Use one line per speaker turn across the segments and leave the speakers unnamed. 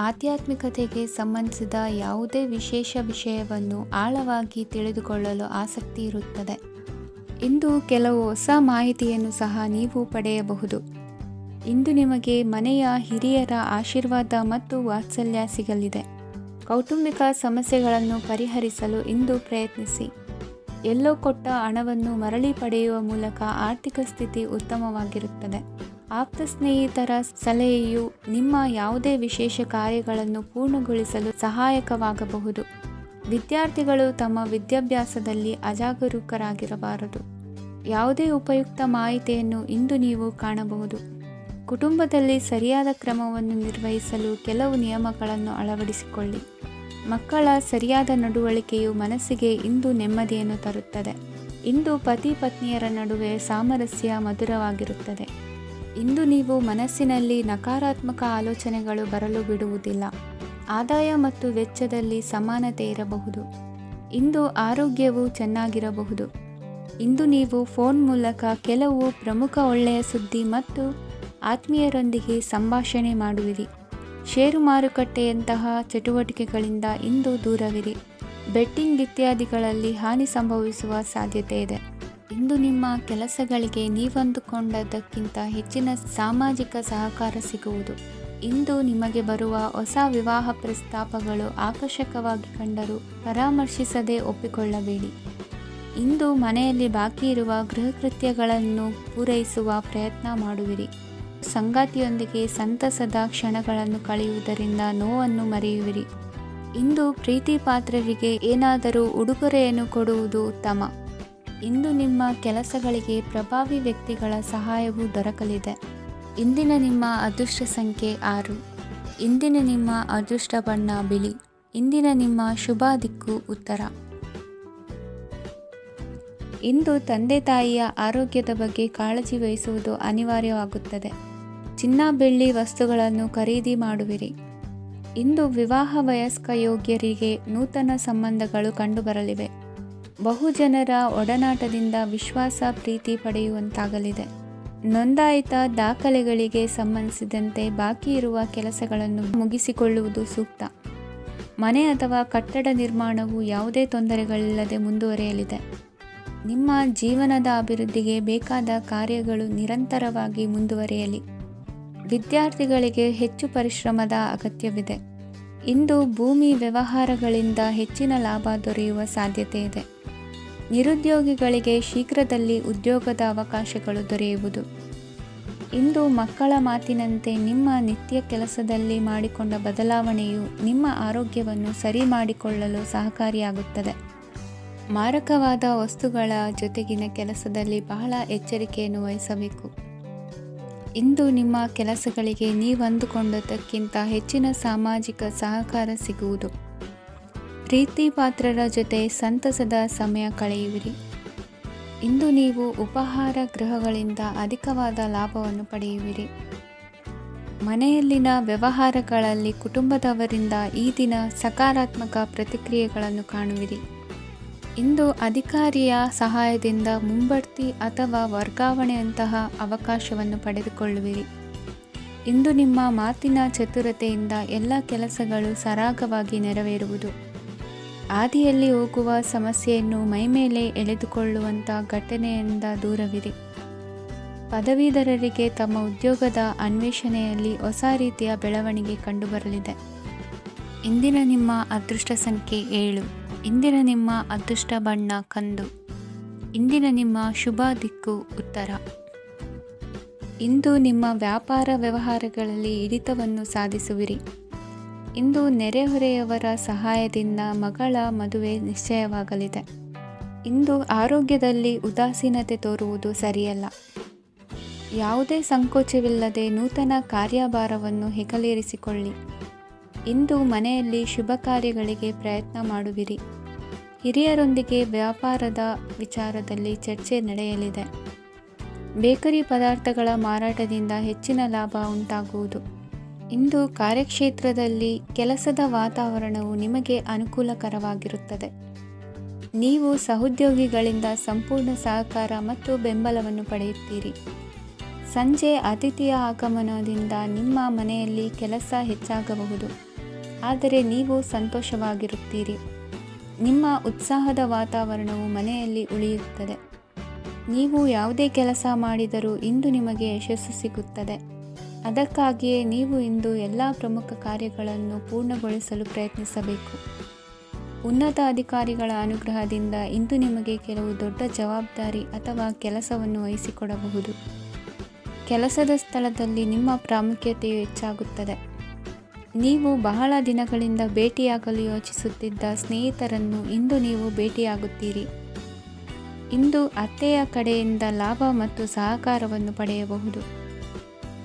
ಆಧ್ಯಾತ್ಮಿಕತೆಗೆ ಸಂಬಂಧಿಸಿದ ಯಾವುದೇ ವಿಶೇಷ ವಿಷಯವನ್ನು ಆಳವಾಗಿ ತಿಳಿದುಕೊಳ್ಳಲು ಆಸಕ್ತಿ ಇರುತ್ತದೆ. ಇಂದು ಕೆಲವು ಹೊಸ ಮಾಹಿತಿಯನ್ನು ಸಹ ನೀವು ಪಡೆಯಬಹುದು. ಇಂದು ನಿಮಗೆ ಮನೆಯ ಹಿರಿಯರ ಆಶೀರ್ವಾದ ಮತ್ತು ವಾತ್ಸಲ್ಯ ಸಿಗಲಿದೆ. ಕೌಟುಂಬಿಕ ಸಮಸ್ಯೆಗಳನ್ನು ಪರಿಹರಿಸಲು ಇಂದು ಪ್ರಯತ್ನಿಸಿ. ಎಲ್ಲೋ ಕೊಟ್ಟ ಹಣವನ್ನು ಮರಳಿ ಪಡೆಯುವ ಮೂಲಕ ಆರ್ಥಿಕ ಸ್ಥಿತಿ ಉತ್ತಮವಾಗಿರುತ್ತದೆ. ಆಪ್ತ ಸ್ನೇಹಿತರ ಸಲಹೆಯು ನಿಮ್ಮ ಯಾವುದೇ ವಿಶೇಷ ಕಾರ್ಯಗಳನ್ನು ಪೂರ್ಣಗೊಳಿಸಲು ಸಹಾಯಕವಾಗಬಹುದು. ವಿದ್ಯಾರ್ಥಿಗಳು ತಮ್ಮ ವಿದ್ಯಾಭ್ಯಾಸದಲ್ಲಿ ಅಜಾಗರೂಕರಾಗಿರಬಾರದು. ಯಾವುದೇ ಉಪಯುಕ್ತ ಮಾಹಿತಿಯನ್ನು ಇಂದು ನೀವು ಕಾಣಬಹುದು. ಕುಟುಂಬದಲ್ಲಿ ಸರಿಯಾದ ಕ್ರಮವನ್ನು ನಿರ್ವಹಿಸಲು ಕೆಲವು ನಿಯಮಗಳನ್ನು ಅಳವಡಿಸಿಕೊಳ್ಳಿ. ಮಕ್ಕಳ ಸರಿಯಾದ ನಡವಳಿಕೆಯು ಮನಸ್ಸಿಗೆ ಇಂದು ನೆಮ್ಮದಿಯನ್ನು ತರುತ್ತದೆ. ಇಂದು ಪತಿ ಪತ್ನಿಯರ ನಡುವೆ ಸಾಮರಸ್ಯ ಮಧುರವಾಗಿರುತ್ತದೆ. ಇಂದು ನೀವು ಮನಸ್ಸಿನಲ್ಲಿ ನಕಾರಾತ್ಮಕ ಆಲೋಚನೆಗಳು ಬರಲು ಬಿಡುವುದಿಲ್ಲ. ಆದಾಯ ಮತ್ತು ವೆಚ್ಚದಲ್ಲಿ ಸಮಾನತೆ ಇರಬಹುದು. ಇಂದು ಆರೋಗ್ಯವು ಚೆನ್ನಾಗಿರಬಹುದು. ಇಂದು ನೀವು ಫೋನ್ ಮೂಲಕ ಕೆಲವು ಪ್ರಮುಖ ಒಳ್ಳೆಯ ಸುದ್ದಿ ಮತ್ತು ಆತ್ಮೀಯರೊಂದಿಗೆ ಸಂಭಾಷಣೆ ಮಾಡುವಿರಿ. ಷೇರು ಮಾರುಕಟ್ಟೆಯಂತಹ ಚಟುವಟಿಕೆಗಳಿಂದ ಇಂದು ದೂರವಿರಿ. ಬೆಟ್ಟಿಂಗ್ ಇತ್ಯಾದಿಗಳಲ್ಲಿ ಹಾನಿ ಸಂಭವಿಸುವ ಸಾಧ್ಯತೆ ಇದೆ. ಇಂದು ನಿಮ್ಮ ಕೆಲಸಗಳಿಗೆ ನೀವಂದುಕೊಂಡದ್ದಕ್ಕಿಂತ ಹೆಚ್ಚಿನ ಸಾಮಾಜಿಕ ಸಹಕಾರ ಸಿಗುವುದು. ಇಂದು ನಿಮಗೆ ಬರುವ ಹೊಸ ವಿವಾಹ ಪ್ರಸ್ತಾಪಗಳು ಆಕರ್ಷಕವಾಗಿ ಕಂಡರೂ ಪರಾಮರ್ಶಿಸದೆ ಒಪ್ಪಿಕೊಳ್ಳಬೇಡಿ. ಇಂದು ಮನೆಯಲ್ಲಿ ಬಾಕಿ ಇರುವ ಗೃಹಕೃತ್ಯಗಳನ್ನು ಪೂರೈಸುವ ಪ್ರಯತ್ನ ಮಾಡುವಿರಿ. ಸಂಗಾತಿಯೊಂದಿಗೆ ಸಂತಸದ ಕ್ಷಣಗಳನ್ನು ಕಳೆಯುವುದರಿಂದ ನೋವನ್ನು ಮರೆಯುವಿರಿ. ಇಂದು ಪ್ರೀತಿ ಪಾತ್ರರಿಗೆ ಏನಾದರೂ ಉಡುಗೊರೆಯನ್ನು ಕೊಡುವುದು ಉತ್ತಮ. ಇಂದು ನಿಮ್ಮ ಕೆಲಸಗಳಿಗೆ ಪ್ರಭಾವಿ ವ್ಯಕ್ತಿಗಳ ಸಹಾಯವು ದೊರಕಲಿದೆ. ಇಂದಿನ ನಿಮ್ಮ ಅದೃಷ್ಟ ಸಂಖ್ಯೆ 6. ಇಂದಿನ ನಿಮ್ಮ ಅದೃಷ್ಟ ಬಣ್ಣ ಬಿಳಿ. ಇಂದಿನ ನಿಮ್ಮ ಶುಭ ದಿಕ್ಕು ಉತ್ತರ. ಇಂದು ತಂದೆ ತಾಯಿಯ ಆರೋಗ್ಯದ ಬಗ್ಗೆ ಕಾಳಜಿ ವಹಿಸುವುದು ಅನಿವಾರ್ಯವಾಗುತ್ತದೆ. ಚಿನ್ನ ಬೆಳ್ಳಿ ವಸ್ತುಗಳನ್ನು ಖರೀದಿ ಮಾಡುವಿರಿ. ಇಂದು ವಿವಾಹ ವಯಸ್ಕ ಯೋಗ್ಯರಿಗೆ ನೂತನ ಸಂಬಂಧಗಳು ಕಂಡುಬರಲಿವೆ. ಬಹುಜನರ ಒಡನಾಟದಿಂದ ವಿಶ್ವಾಸ ಪ್ರೀತಿ ಪಡೆಯುವಂತಾಗಲಿದೆ. ನೋಂದಾಯಿತ ದಾಖಲೆಗಳಿಗೆ ಸಂಬಂಧಿಸಿದಂತೆ ಬಾಕಿ ಇರುವ ಕೆಲಸಗಳನ್ನು ಮುಗಿಸಿಕೊಳ್ಳುವುದು ಸೂಕ್ತ. ಮನೆ ಅಥವಾ ಕಟ್ಟಡ ನಿರ್ಮಾಣವು ಯಾವುದೇ ತೊಂದರೆಗಳಿಲ್ಲದೆ ಮುಂದುವರಿಯಲಿದೆ. ನಿಮ್ಮ ಜೀವನದ ಅಭಿವೃದ್ಧಿಗೆ ಬೇಕಾದ ಕಾರ್ಯಗಳು ನಿರಂತರವಾಗಿ ಮುಂದುವರಿಯಲಿ. ವಿದ್ಯಾರ್ಥಿಗಳಿಗೆ ಹೆಚ್ಚು ಪರಿಶ್ರಮದ ಅಗತ್ಯವಿದೆ. ಇಂದು ಭೂಮಿ ವ್ಯವಹಾರಗಳಿಂದ ಹೆಚ್ಚಿನ ಲಾಭ ದೊರೆಯುವ ಸಾಧ್ಯತೆ ಇದೆ. ನಿರುದ್ಯೋಗಿಗಳಿಗೆ ಶೀಘ್ರದಲ್ಲಿ ಉದ್ಯೋಗದ ಅವಕಾಶಗಳು ದೊರೆಯುವುದು. ಇಂದು ಮಕ್ಕಳ ಮಾತಿನಂತೆ ನಿಮ್ಮ ನಿತ್ಯ ಕೆಲಸದಲ್ಲಿ ಮಾಡಿಕೊಂಡ ಬದಲಾವಣೆಯು ನಿಮ್ಮ ಆರೋಗ್ಯವನ್ನು ಸರಿ ಮಾಡಿಕೊಳ್ಳಲು ಸಹಕಾರಿಯಾಗುತ್ತದೆ. ಮಾರಕವಾದ ವಸ್ತುಗಳ ಜೊತೆಗಿನ ಕೆಲಸದಲ್ಲಿ ಬಹಳ ಎಚ್ಚರಿಕೆಯನ್ನು ವಹಿಸಬೇಕು. ಇಂದು ನಿಮ್ಮ ಕೆಲಸಗಳಿಗೆ ನೀವಂದುಕೊಂಡದ್ದಕ್ಕಿಂತ ಹೆಚ್ಚಿನ ಸಾಮಾಜಿಕ ಸಹಕಾರ ಸಿಗುವುದು. ಪ್ರೀತಿ ಪಾತ್ರರ ಜೊತೆ ಸಂತಸದ ಸಮಯ ಕಳೆಯುವಿರಿ. ಇಂದು ನೀವು ಉಪಹಾರ ಗೃಹಗಳಿಂದ ಅಧಿಕವಾದ ಲಾಭವನ್ನು ಪಡೆಯುವಿರಿ. ಮನೆಯಲ್ಲಿನ ವ್ಯವಹಾರಗಳಲ್ಲಿ ಕುಟುಂಬದವರಿಂದ ಈ ದಿನ ಸಕಾರಾತ್ಮಕ ಪ್ರತಿಕ್ರಿಯೆಗಳನ್ನು ಕಾಣುವಿರಿ. ಇಂದು ಅಧಿಕಾರಿಯ ಸಹಾಯದಿಂದ ಮುಂಬಡ್ತಿ ಅಥವಾ ವರ್ಗಾವಣೆಯಂತಹ ಅವಕಾಶವನ್ನು ಪಡೆದುಕೊಳ್ಳುವಿರಿ. ಇಂದು ನಿಮ್ಮ ಮಾತಿನ ಚತುರತೆಯಿಂದ ಎಲ್ಲ ಕೆಲಸಗಳು ಸರಾಗವಾಗಿ ನೆರವೇರುವುದು. ಹಾದಿಯಲ್ಲಿ ಹೋಗುವ ಸಮಸ್ಯೆಯನ್ನು ಮೈಮೇಲೆ ಎಳೆದುಕೊಳ್ಳುವಂಥ ಘಟನೆಯಿಂದ ದೂರವಿರಿ. ಪದವೀಧರರಿಗೆ ತಮ್ಮ ಉದ್ಯೋಗದ ಅನ್ವೇಷಣೆಯಲ್ಲಿ ಹೊಸ ರೀತಿಯ ಬೆಳವಣಿಗೆ ಕಂಡುಬರಲಿದೆ. ಇಂದಿನ ನಿಮ್ಮ ಅದೃಷ್ಟ ಸಂಖ್ಯೆ 7. ಇಂದಿನ ನಿಮ್ಮ ಅದೃಷ್ಟ ಬಣ್ಣ ಕಂದು. ಇಂದಿನ ನಿಮ್ಮ ಶುಭ ದಿಕ್ಕು ಉತ್ತರ. ಇಂದು ನಿಮ್ಮ ವ್ಯಾಪಾರ ವ್ಯವಹಾರಗಳಲ್ಲಿ ಹಿಡಿತವನ್ನು ಸಾಧಿಸುವಿರಿ. ಇಂದು ನೆರೆಹೊರೆಯವರ ಸಹಾಯದಿಂದ ಮಗಳ ಮದುವೆ ನಿಶ್ಚಯವಾಗಲಿದೆ. ಇಂದು ಆರೋಗ್ಯದಲ್ಲಿ ಉದಾಸೀನತೆ ತೋರುವುದು ಸರಿಯಲ್ಲ. ಯಾವುದೇ ಸಂಕೋಚವಿಲ್ಲದೆ ನೂತನ ಕಾರ್ಯಭಾರವನ್ನು ಹೆಗಲೇರಿಸಿಕೊಳ್ಳಿ. ಇಂದು ಮನೆಯಲ್ಲಿ ಶುಭ ಕಾರ್ಯಗಳಿಗೆ ಪ್ರಯತ್ನ ಮಾಡುವಿರಿ. ಹಿರಿಯರೊಂದಿಗೆ ವ್ಯಾಪಾರದ ವಿಚಾರದಲ್ಲಿ ಚರ್ಚೆ ನಡೆಯಲಿದೆ. ಬೇಕರಿ ಪದಾರ್ಥಗಳ ಮಾರಾಟದಿಂದ ಹೆಚ್ಚಿನ ಲಾಭ ಉಂಟಾಗುವುದು. ಇಂದು ಕಾರ್ಯಕ್ಷೇತ್ರದಲ್ಲಿ ಕೆಲಸದ ವಾತಾವರಣವು ನಿಮಗೆ ಅನುಕೂಲಕರವಾಗಿರುತ್ತದೆ. ನೀವು ಸಹೋದ್ಯೋಗಿಗಳಿಂದ ಸಂಪೂರ್ಣ ಸಹಕಾರ ಮತ್ತು ಬೆಂಬಲವನ್ನು ಪಡೆಯುತ್ತೀರಿ. ಸಂಜೆ ಅತಿಥಿಯ ಆಗಮನದಿಂದ ನಿಮ್ಮ ಮನೆಯಲ್ಲಿ ಕೆಲಸ ಹೆಚ್ಚಾಗಬಹುದು. ಆದರೆ ನೀವು ಸಂತೋಷವಾಗಿರುತ್ತೀರಿ. ನಿಮ್ಮ ಉತ್ಸಾಹದ ವಾತಾವರಣವು ಮನೆಯಲ್ಲಿ ಉಳಿಯುತ್ತದೆ. ನೀವು ಯಾವುದೇ ಕೆಲಸ ಮಾಡಿದರೂ ಇಂದು ನಿಮಗೆ ಯಶಸ್ಸು ಸಿಗುತ್ತದೆ. ಅದಕ್ಕಾಗಿಯೇ ನೀವು ಇಂದು ಎಲ್ಲ ಪ್ರಮುಖ ಕಾರ್ಯಗಳನ್ನು ಪೂರ್ಣಗೊಳಿಸಲು ಪ್ರಯತ್ನಿಸಬೇಕು. ಉನ್ನತ ಅಧಿಕಾರಿಗಳ ಅನುಗ್ರಹದಿಂದ ಇಂದು ನಿಮಗೆ ಕೆಲವು ದೊಡ್ಡ ಜವಾಬ್ದಾರಿ ಅಥವಾ ಕೆಲಸವನ್ನು ವಹಿಸಿಕೊಡಬಹುದು. ಕೆಲಸದ ಸ್ಥಳದಲ್ಲಿ ನಿಮ್ಮ ಪ್ರಾಮುಖ್ಯತೆಯು ಹೆಚ್ಚಾಗುತ್ತದೆ. ನೀವು ಬಹಳ ದಿನಗಳಿಂದ ಭೇಟಿಯಾಗಲು ಯೋಚಿಸುತ್ತಿದ್ದ ಸ್ನೇಹಿತರನ್ನು ಇಂದು ನೀವು ಭೇಟಿಯಾಗುತ್ತೀರಿ. ಇಂದು ಅತ್ತೆಯ ಕಡೆಯಿಂದ ಲಾಭ ಮತ್ತು ಸಹಕಾರವನ್ನು ಪಡೆಯಬಹುದು.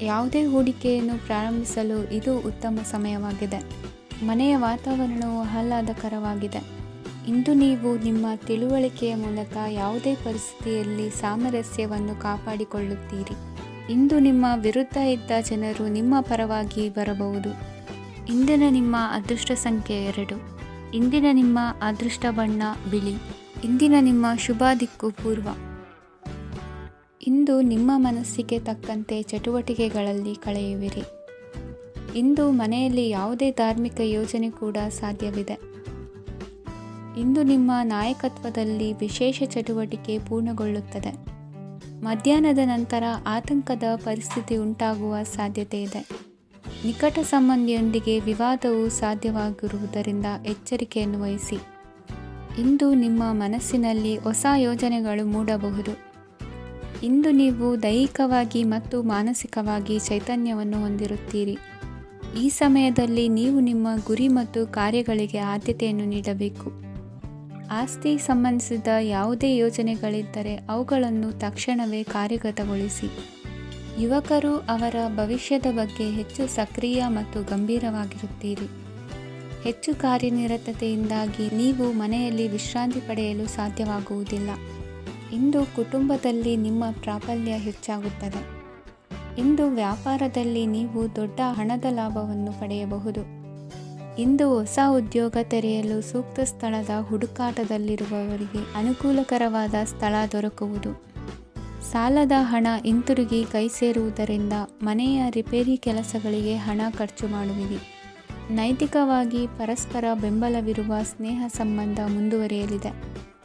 ಯಾವುದೇ ಹೂಡಿಕೆಯನ್ನು ಪ್ರಾರಂಭಿಸಲು ಇದು ಉತ್ತಮ ಸಮಯವಾಗಿದೆ. ಮನೆಯ ವಾತಾವರಣವು ಆಹ್ಲಾದಕರವಾಗಿದೆ. ಇಂದು ನೀವು ನಿಮ್ಮ ತಿಳುವಳಿಕೆಯ ಮೂಲಕ ಯಾವುದೇ ಪರಿಸ್ಥಿತಿಯಲ್ಲಿ ಸಾಮರಸ್ಯವನ್ನು ಕಾಪಾಡಿಕೊಳ್ಳುತ್ತೀರಿ. ಇಂದು ನಿಮ್ಮ ವಿರುದ್ಧ ಇದ್ದ ಜನರು ನಿಮ್ಮ ಪರವಾಗಿ ಬರಬಹುದು. ಇಂದಿನ ನಿಮ್ಮ ಅದೃಷ್ಟ ಸಂಖ್ಯೆ 2. ಇಂದಿನ ನಿಮ್ಮ ಅದೃಷ್ಟ ಬಣ್ಣ ಬಿಳಿ. ಇಂದಿನ ನಿಮ್ಮ ಶುಭ ದಿಕ್ಕು ಪೂರ್ವ. ಇಂದು ನಿಮ್ಮ ಮನಸ್ಸಿಗೆ ತಕ್ಕಂತೆ ಚಟುವಟಿಕೆಗಳಲ್ಲಿ ಕಳೆಯುವಿರಿ. ಇಂದು ಮನೆಯಲ್ಲಿ ಯಾವುದೇ ಧಾರ್ಮಿಕ ಯೋಜನೆ ಕೂಡ ಸಾಧ್ಯವಿದೆ. ಇಂದು ನಿಮ್ಮ ನಾಯಕತ್ವದಲ್ಲಿ ವಿಶೇಷ ಚಟುವಟಿಕೆ ಪೂರ್ಣಗೊಳ್ಳುತ್ತದೆ. ಮಧ್ಯಾಹ್ನದ ನಂತರ ಆತಂಕದ ಪರಿಸ್ಥಿತಿ ಉಂಟಾಗುವ ಸಾಧ್ಯತೆ ಇದೆ. ನಿಕಟ ಸಂಬಂಧಿಯೊಂದಿಗೆ ವಿವಾದವು ಸಾಧ್ಯವಾಗಿರುವುದರಿಂದ ಎಚ್ಚರಿಕೆಯನ್ನು ವಹಿಸಿ. ಇಂದು ನಿಮ್ಮ ಮನಸ್ಸಿನಲ್ಲಿ ಹೊಸ ಯೋಜನೆಗಳು ಮೂಡಬಹುದು. ಇಂದು ನೀವು ದೈಹಿಕವಾಗಿ ಮತ್ತು ಮಾನಸಿಕವಾಗಿ ಚೈತನ್ಯವನ್ನು ಹೊಂದಿರುತ್ತೀರಿ. ಈ ಸಮಯದಲ್ಲಿ ನೀವು ನಿಮ್ಮ ಗುರಿ ಮತ್ತು ಕಾರ್ಯಗಳಿಗೆ ಆದ್ಯತೆಯನ್ನು ನೀಡಬೇಕು. ಆಸ್ತಿ ಸಂಬಂಧಿಸಿದ ಯಾವುದೇ ಯೋಜನೆಗಳಿದ್ದರೆ ಅವುಗಳನ್ನು ತಕ್ಷಣವೇ ಕಾರ್ಯಗತಗೊಳಿಸಿ. ಯುವಕರು ಅವರ ಭವಿಷ್ಯದ ಬಗ್ಗೆ ಹೆಚ್ಚು ಸಕ್ರಿಯ ಮತ್ತು ಗಂಭೀರವಾಗಿರುತ್ತೀರಿ. ಹೆಚ್ಚು ಕಾರ್ಯನಿರತತೆಯಿಂದಾಗಿ ನೀವು ಮನೆಯಲ್ಲಿ ವಿಶ್ರಾಂತಿ ಪಡೆಯಲು ಸಾಧ್ಯವಾಗುವುದಿಲ್ಲ. ಇಂದು ಕುಟುಂಬದಲ್ಲಿ ನಿಮ್ಮ ಪ್ರಾಬಲ್ಯ ಹೆಚ್ಚಾಗುತ್ತದೆ. ಇಂದು ವ್ಯಾಪಾರದಲ್ಲಿ ನೀವು ದೊಡ್ಡ ಹಣದ ಲಾಭವನ್ನು ಪಡೆಯಬಹುದು. ಇಂದು ಹೊಸ ಉದ್ಯೋಗ ತೆರೆಯಲು ಸೂಕ್ತ ಸ್ಥಳದ ಹುಡುಕಾಟದಲ್ಲಿರುವವರಿಗೆ ಅನುಕೂಲಕರವಾದ ಸ್ಥಳ ದೊರಕುವುದು. ಸಾಲದ ಹಣ ಹಿಂತಿರುಗಿ ಕೈ ಸೇರುವುದರಿಂದ ಮನೆಯ ರಿಪೇರಿ ಕೆಲಸಗಳಿಗೆ ಹಣ ಖರ್ಚು ಮಾಡುವಿರಿ. ನೈತಿಕವಾಗಿ ಪರಸ್ಪರ ಬೆಂಬಲವಿರುವ ಸ್ನೇಹ ಸಂಬಂಧ ಮುಂದುವರಿಯಲಿದೆ.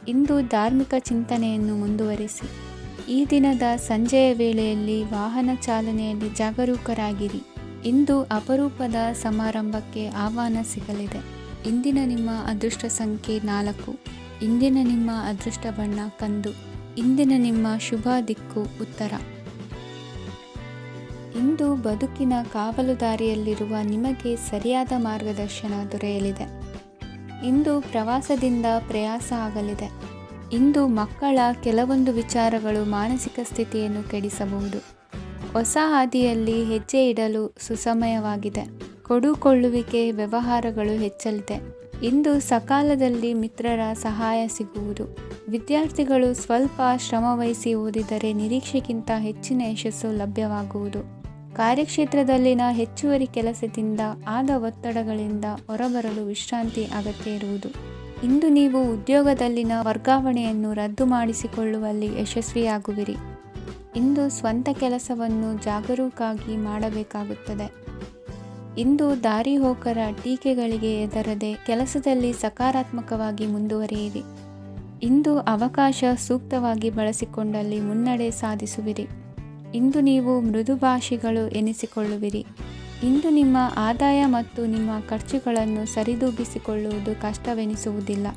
ಇಂದು ಧಾರ್ಮಿಕ ಚಿಂತನೆಯನ್ನು ಮುಂದುವರಿಸಿ. ಈ ದಿನದ ಸಂಜೆಯ ವೇಳೆಯಲ್ಲಿ ವಾಹನ ಚಾಲನೆಯಲ್ಲಿ ಜಾಗರೂಕರಾಗಿರಿ. ಇಂದು ಅಪರೂಪದ ಸಮಾರಂಭಕ್ಕೆ ಆಹ್ವಾನ ಸಿಗಲಿದೆ. ಇಂದಿನ ನಿಮ್ಮ ಅದೃಷ್ಟ ಸಂಖ್ಯೆ 4. ಇಂದಿನ ನಿಮ್ಮ ಅದೃಷ್ಟ ಬಣ್ಣ ಕಂದು. ಇಂದಿನ ನಿಮ್ಮ ಶುಭ ದಿಕ್ಕು ಉತ್ತರ. ಇಂದು ಬದುಕಿನ ಕಾವಲುದಾರಿಯಲ್ಲಿರುವ ನಿಮಗೆ ಸರಿಯಾದ ಮಾರ್ಗದರ್ಶನ ದೊರೆಯಲಿದೆ. ಇಂದು ಪ್ರವಾಸದಿಂದ ಪ್ರಯಾಸ ಆಗಲಿದೆ. ಇಂದು ಮಕ್ಕಳ ಕೆಲವೊಂದು ವಿಚಾರಗಳು ಮಾನಸಿಕ ಸ್ಥಿತಿಯನ್ನು ಕೆಡಿಸಬಹುದು. ಹೊಸ ಹಾದಿಯಲ್ಲಿ ಹೆಜ್ಜೆ ಇಡಲು ಸುಸಮಯವಾಗಿದೆ. ಕೊಡುಕೊಳ್ಳುವಿಕೆ ವ್ಯವಹಾರಗಳು ಹೆಚ್ಚಲಿದೆ. ಇಂದು ಸಕಾಲದಲ್ಲಿ ಮಿತ್ರರ ಸಹಾಯ ಸಿಗುವುದು. ವಿದ್ಯಾರ್ಥಿಗಳು ಸ್ವಲ್ಪ ಶ್ರಮವಹಿಸಿ ಓದಿದರೆ ನಿರೀಕ್ಷೆಗಿಂತ ಹೆಚ್ಚಿನ ಯಶಸ್ಸು ಲಭ್ಯವಾಗುವುದು. ಕಾರ್ಯಕ್ಷೇತ್ರದಲ್ಲಿನ ಹೆಚ್ಚುವರಿ ಕೆಲಸದಿಂದ ಆದ ಒತ್ತಡಗಳಿಂದ ಹೊರಬರಲು ವಿಶ್ರಾಂತಿ ಅಗತ್ಯ ಇರುವುದು. ಇಂದು ನೀವು ಉದ್ಯೋಗದಲ್ಲಿನ ವರ್ಗಾವಣೆಯನ್ನು ರದ್ದು ಮಾಡಿಸಿಕೊಳ್ಳುವಲ್ಲಿ ಯಶಸ್ವಿಯಾಗುವಿರಿ. ಇಂದು ಸ್ವಂತ ಕೆಲಸವನ್ನು ಜಾಗರೂಕರಾಗಿ ಮಾಡಬೇಕಾಗುತ್ತದೆ. ಇಂದು ದಾರಿಹೋಕರ ಟೀಕೆಗಳಿಗೆ ಹೆದರದೆ ಕೆಲಸದಲ್ಲಿ ಸಕಾರಾತ್ಮಕವಾಗಿ ಮುಂದುವರಿಯಿರಿ. ಇಂದು ಅವಕಾಶ ಸೂಕ್ತವಾಗಿ ಬಳಸಿಕೊಂಡಲ್ಲಿ ಮುನ್ನಡೆ ಸಾಧಿಸುವಿರಿ. ಇಂದು ನೀವು ಮೃದುಭಾಷಿಗಳು ಎನಿಸಿಕೊಳ್ಳುವಿರಿ. ಇಂದು ನಿಮ್ಮ ಆದಾಯ ಮತ್ತು ನಿಮ್ಮ ಖರ್ಚುಗಳನ್ನು ಸರಿದೂಗಿಸಿಕೊಳ್ಳುವುದು ಕಷ್ಟವೆನಿಸುವುದಿಲ್ಲ.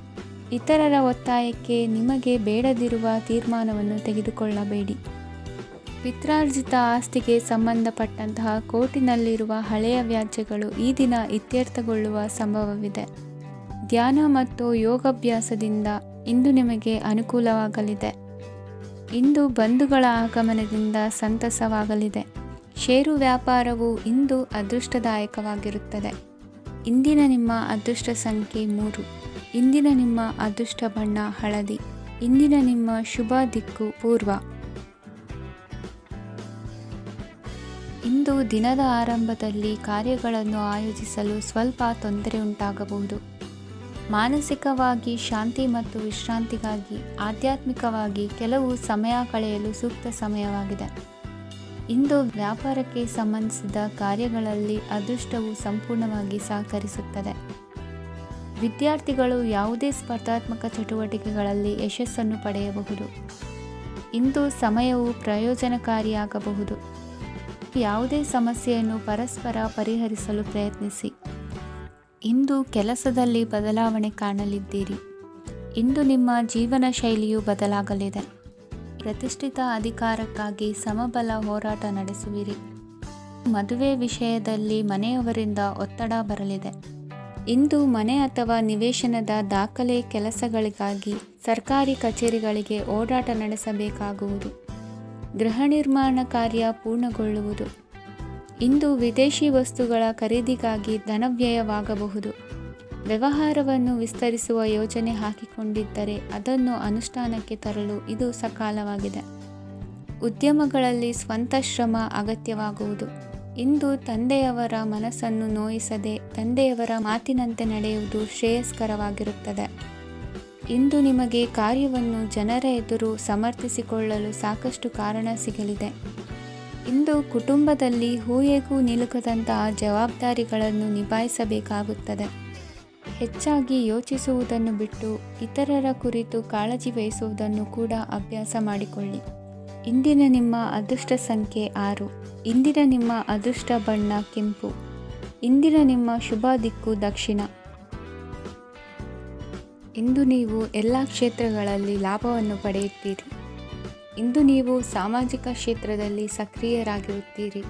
ಇತರರ ಒತ್ತಾಯಕ್ಕೆ ನಿಮಗೆ ಬೇಡದಿರುವ ತೀರ್ಮಾನವನ್ನು ತೆಗೆದುಕೊಳ್ಳಬೇಡಿ. ಪಿತ್ರಾರ್ಜಿತ ಆಸ್ತಿಗೆ ಸಂಬಂಧಪಟ್ಟಂತಹ ಕೋರ್ಟಿನಲ್ಲಿರುವ ಹಳೆಯ ವ್ಯಾಜ್ಯಗಳು ಈ ದಿನ ಇತ್ಯರ್ಥಗೊಳ್ಳುವ ಸಂಭವವಿದೆ. ಧ್ಯಾನ ಮತ್ತು ಯೋಗಾಭ್ಯಾಸದಿಂದ ಇಂದು ನಿಮಗೆ ಅನುಕೂಲವಾಗಲಿದೆ. ಇಂದು ಬಂಧುಗಳ ಆಗಮನದಿಂದ ಸಂತಸವಾಗಲಿದೆ. ಷೇರು ವ್ಯಾಪಾರವು ಇಂದು ಅದೃಷ್ಟದಾಯಕವಾಗಿರುತ್ತದೆ. ಇಂದಿನ ನಿಮ್ಮ ಅದೃಷ್ಟ ಸಂಖ್ಯೆ 3. ಇಂದಿನ ನಿಮ್ಮ ಅದೃಷ್ಟ ಬಣ್ಣ ಹಳದಿ. ಇಂದಿನ ನಿಮ್ಮ ಶುಭ ದಿಕ್ಕು ಪೂರ್ವ. ಇಂದು ದಿನದ ಆರಂಭದಲ್ಲಿ ಕಾರ್ಯಗಳನ್ನು ಆಯೋಜಿಸಲು ಸ್ವಲ್ಪ ತೊಂದರೆ ಉಂಟಾಗಬಹುದು. ಮಾನಸಿಕವಾಗಿ ಶಾಂತಿ ಮತ್ತು ವಿಶ್ರಾಂತಿಗಾಗಿ ಆಧ್ಯಾತ್ಮಿಕವಾಗಿ ಕೆಲವು ಸಮಯ ಕಳೆಯಲು ಸೂಕ್ತ ಸಮಯವಾಗಿದೆ. ಇಂದು ವ್ಯಾಪಾರಕ್ಕೆ ಸಂಬಂಧಿಸಿದ ಕಾರ್ಯಗಳಲ್ಲಿ ಅದೃಷ್ಟವು ಸಂಪೂರ್ಣವಾಗಿ ಸಹಕರಿಸುತ್ತದೆ. ವಿದ್ಯಾರ್ಥಿಗಳು ಯಾವುದೇ ಸ್ಪರ್ಧಾತ್ಮಕ ಚಟುವಟಿಕೆಗಳಲ್ಲಿ ಯಶಸ್ಸನ್ನು ಪಡೆಯಬಹುದು. ಇಂದು ಸಮಯವು ಪ್ರಯೋಜನಕಾರಿಯಾಗಬಹುದು. ಯಾವುದೇ ಸಮಸ್ಯೆಯನ್ನು ಪರಸ್ಪರ ಪರಿಹರಿಸಲು ಪ್ರಯತ್ನಿಸಿ. ಇಂದು ಕೆಲಸದಲ್ಲಿ ಬದಲಾವಣೆ ಕಾಣಲಿದ್ದೀರಿ. ಇಂದು ನಿಮ್ಮ ಜೀವನ ಶೈಲಿಯು ಬದಲಾಗಲಿದೆ. ಪ್ರತಿಷ್ಠಿತ ಅಧಿಕಾರಕ್ಕಾಗಿ ಸಮಬಲ ಹೋರಾಟ ನಡೆಸುವಿರಿ. ಮದುವೆ ವಿಷಯದಲ್ಲಿ ಮನೆಯವರಿಂದ ಒತ್ತಡ ಬರಲಿದೆ. ಇಂದು ಮನೆ ಅಥವಾ ನಿವೇಶನದ ದಾಖಲೆ ಕೆಲಸಗಳಿಗಾಗಿ ಸರ್ಕಾರಿ ಕಚೇರಿಗಳಿಗೆ ಓಡಾಟ ನಡೆಸಬೇಕಾಗುವುದು. ಗೃಹ ನಿರ್ಮಾಣ ಕಾರ್ಯ ಪೂರ್ಣಗೊಳ್ಳುವುದು. ಇಂದು ವಿದೇಶಿ ವಸ್ತುಗಳ ಖರೀದಿಗಾಗಿ ಧನವ್ಯಯವಾಗಬಹುದು. ವ್ಯವಹಾರವನ್ನು ವಿಸ್ತರಿಸುವ ಯೋಜನೆ ಹಾಕಿಕೊಂಡಿದ್ದರೆ ಅದನ್ನು ಅನುಷ್ಠಾನಕ್ಕೆ ತರಲು ಇದು ಸಕಾಲವಾಗಿದೆ. ಉದ್ಯಮಗಳಲ್ಲಿ ಸ್ವಂತ ಶ್ರಮ ಅಗತ್ಯವಾಗುವುದು. ಇಂದು ತಂದೆಯವರ ಮನಸ್ಸನ್ನು ನೋಯಿಸದೆ ತಂದೆಯವರ ಮಾತಿನಂತೆ ನಡೆಯುವುದು ಶ್ರೇಯಸ್ಕರವಾಗಿರುತ್ತದೆ. ಇಂದು ನಿಮಗೆ ಕಾರ್ಯವನ್ನು ಜನರ ಎದುರು ಸಮರ್ಥಿಸಿಕೊಳ್ಳಲು ಸಾಕಷ್ಟು ಕಾರಣ ಸಿಗಲಿದೆ. ಇಂದು ಕುಟುಂಬದಲ್ಲಿ ಹೂಯೆಗೂ ನಿಲುಕದಂತಹ ಜವಾಬ್ದಾರಿಗಳನ್ನು ನಿಭಾಯಿಸಬೇಕಾಗುತ್ತದೆ. ಹೆಚ್ಚಾಗಿ ಯೋಚಿಸುವುದನ್ನು ಬಿಟ್ಟು ಇತರರ ಕುರಿತು ಕಾಳಜಿ ವಹಿಸುವುದನ್ನು ಕೂಡ ಅಭ್ಯಾಸ ಮಾಡಿಕೊಳ್ಳಿ. ಇಂದಿನ ನಿಮ್ಮ ಅದೃಷ್ಟ ಸಂಖ್ಯೆ 6. ಇಂದಿನ ನಿಮ್ಮ ಅದೃಷ್ಟ ಬಣ್ಣ ಕೆಂಪು. ಇಂದಿನ ನಿಮ್ಮ ಶುಭ ದಿಕ್ಕು ದಕ್ಷಿಣ. ಇಂದು ನೀವು ಎಲ್ಲ ಕ್ಷೇತ್ರಗಳಲ್ಲಿ ಲಾಭವನ್ನು ಪಡೆಯುತ್ತೀರಿ. ಇಂದು ನೀವು ಸಾಮಾಜಿಕ ಕ್ಷೇತ್ರದಲ್ಲಿ ಸಕ್ರಿಯರಾಗಿರುತ್ತೀರಿ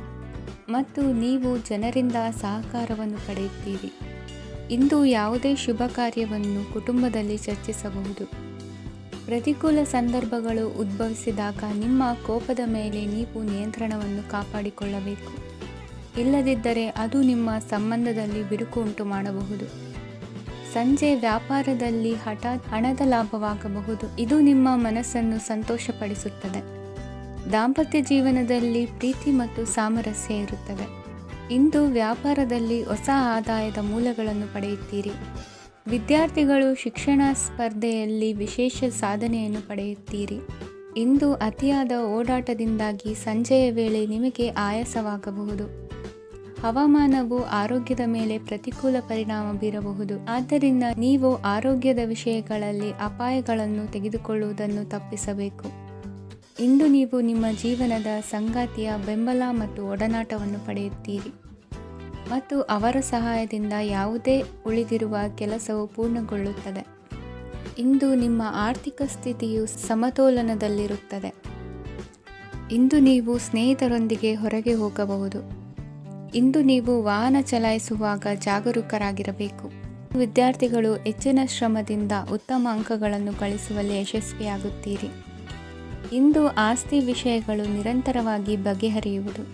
ಮತ್ತು ನೀವು ಜನರಿಂದ ಸಹಕಾರವನ್ನು ಪಡೆಯುತ್ತೀರಿ. ಇಂದು ಯಾವುದೇ ಶುಭ ಕಾರ್ಯವನ್ನು ಕುಟುಂಬದಲ್ಲಿ ಚರ್ಚಿಸಬಹುದು. ಪ್ರತಿಕೂಲ ಸಂದರ್ಭಗಳು ಉದ್ಭವಿಸಿದಾಗ ನಿಮ್ಮ ಕೋಪದ ಮೇಲೆ ನೀವು ನಿಯಂತ್ರಣವನ್ನು ಕಾಪಾಡಿಕೊಳ್ಳಬೇಕು. ಇಲ್ಲದಿದ್ದರೆ ಅದು ನಿಮ್ಮ ಸಂಬಂಧದಲ್ಲಿ ಬಿರುಕು ಉಂಟು ಮಾಡಬಹುದು. ಸಂಜೆ ವ್ಯಾಪಾರದಲ್ಲಿ ಹಠಾತ್ ಹಣದ ಲಾಭವಾಗಬಹುದು. ಇದು ನಿಮ್ಮ ಮನಸ್ಸನ್ನು ಸಂತೋಷಪಡಿಸುತ್ತದೆ. ದಾಂಪತ್ಯ ಜೀವನದಲ್ಲಿ ಪ್ರೀತಿ ಮತ್ತು ಸಾಮರಸ್ಯ ಇರುತ್ತದೆ. ಇಂದು ವ್ಯಾಪಾರದಲ್ಲಿ ಹೊಸ ಆದಾಯದ ಮೂಲಗಳನ್ನು ಪಡೆಯುತ್ತೀರಿ. ವಿದ್ಯಾರ್ಥಿಗಳು ಶಿಕ್ಷಣ ಸ್ಪರ್ಧೆಯಲ್ಲಿ ವಿಶೇಷ ಸಾಧನೆಯನ್ನು ಪಡೆಯುತ್ತೀರಿ. ಇಂದು ಅತಿಯಾದ ಓಡಾಟದಿಂದಾಗಿ ಸಂಜೆಯ ವೇಳೆ ನಿಮಗೆ ಆಯಾಸವಾಗಬಹುದು. ಹವಾಮಾನವು ಆರೋಗ್ಯದ ಮೇಲೆ ಪ್ರತಿಕೂಲ ಪರಿಣಾಮ ಬೀರಬಹುದು. ಆದ್ದರಿಂದ ನೀವು ಆರೋಗ್ಯದ ವಿಷಯಗಳಲ್ಲಿ ಅಪಾಯಗಳನ್ನು ತೆಗೆದುಕೊಳ್ಳುವುದನ್ನು ತಪ್ಪಿಸಬೇಕು. ಇಂದು ನೀವು ನಿಮ್ಮ ಜೀವನದ ಸಂಗಾತಿಯ ಬೆಂಬಲ ಮತ್ತು ಒಡನಾಟವನ್ನು ಪಡೆಯುತ್ತೀರಿ ಮತ್ತು ಅವರ ಸಹಾಯದಿಂದ ಯಾವುದೇ ಉಳಿದಿರುವ ಕೆಲಸವು ಪೂರ್ಣಗೊಳ್ಳುತ್ತದೆ. ಇಂದು ನಿಮ್ಮ ಆರ್ಥಿಕ ಸ್ಥಿತಿಯು ಸಮತೋಲನದಲ್ಲಿರುತ್ತದೆ. ಇಂದು ನೀವು ಸ್ನೇಹಿತರೊಂದಿಗೆ ಹೊರಗೆ ಹೋಗಬಹುದು. ಇಂದು ನೀವು ವಾಹನ ಚಲಾಯಿಸುವಾಗ ಜಾಗರೂಕರಾಗಿರಬೇಕು. ವಿದ್ಯಾರ್ಥಿಗಳು ಹೆಚ್ಚಿನ ಶ್ರಮದಿಂದ ಉತ್ತಮ ಅಂಕಗಳನ್ನು ಗಳಿಸುವಲ್ಲಿ ಯಶಸ್ವಿಯಾಗುತ್ತೀರಿ. ಇಂದು ಆಸ್ತಿ ವಿಷಯಗಳು ನಿರಂತರವಾಗಿ ಬಗೆಹರಿಯುವುದು.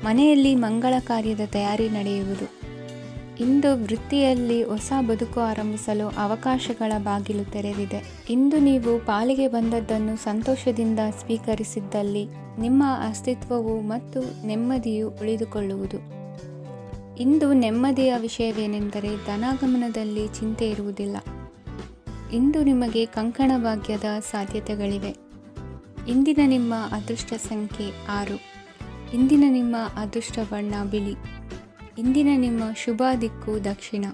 ಮನೆಯಲ್ಲಿ ಮಂಗಳ ಕಾರ್ಯದ ತಯಾರಿ ನಡೆಯುವುದು. ಇಂದು ವೃತ್ತಿಯಲ್ಲಿ ಹೊಸ ಬದುಕು ಆರಂಭಿಸಲು ಅವಕಾಶಗಳ ಬಾಗಿಲು ತೆರೆದಿದೆ. ಇಂದು ನೀವು ಪಾಲಿಗೆ ಬಂದದ್ದನ್ನು ಸಂತೋಷದಿಂದ ಸ್ವೀಕರಿಸಿದ್ದಲ್ಲಿ ನಿಮ್ಮ ಅಸ್ತಿತ್ವವು ಮತ್ತು ನೆಮ್ಮದಿಯು ಉಳಿದುಕೊಳ್ಳುವುದು. ಇಂದು ನೆಮ್ಮದಿಯ ವಿಷಯವೇನೆಂದರೆ ಧನಾಗಮನದಲ್ಲಿ ಚಿಂತೆ ಇರುವುದಿಲ್ಲ. ಇಂದು ನಿಮಗೆ ಕಂಕಣ ಭಾಗ್ಯದ ಸಾಧ್ಯತೆಗಳಿವೆ. ಇಂದಿನ ನಿಮ್ಮ ಅದೃಷ್ಟ ಸಂಖ್ಯೆ 6. ಇಂದಿನ ನಿಮ್ಮ ಅದೃಷ್ಟ ಬಣ್ಣ ಬಿಳಿ. ಇಂದಿನ ನಿಮ್ಮ ಶುಭ ದಿಕ್ಕು ದಕ್ಷಿಣ.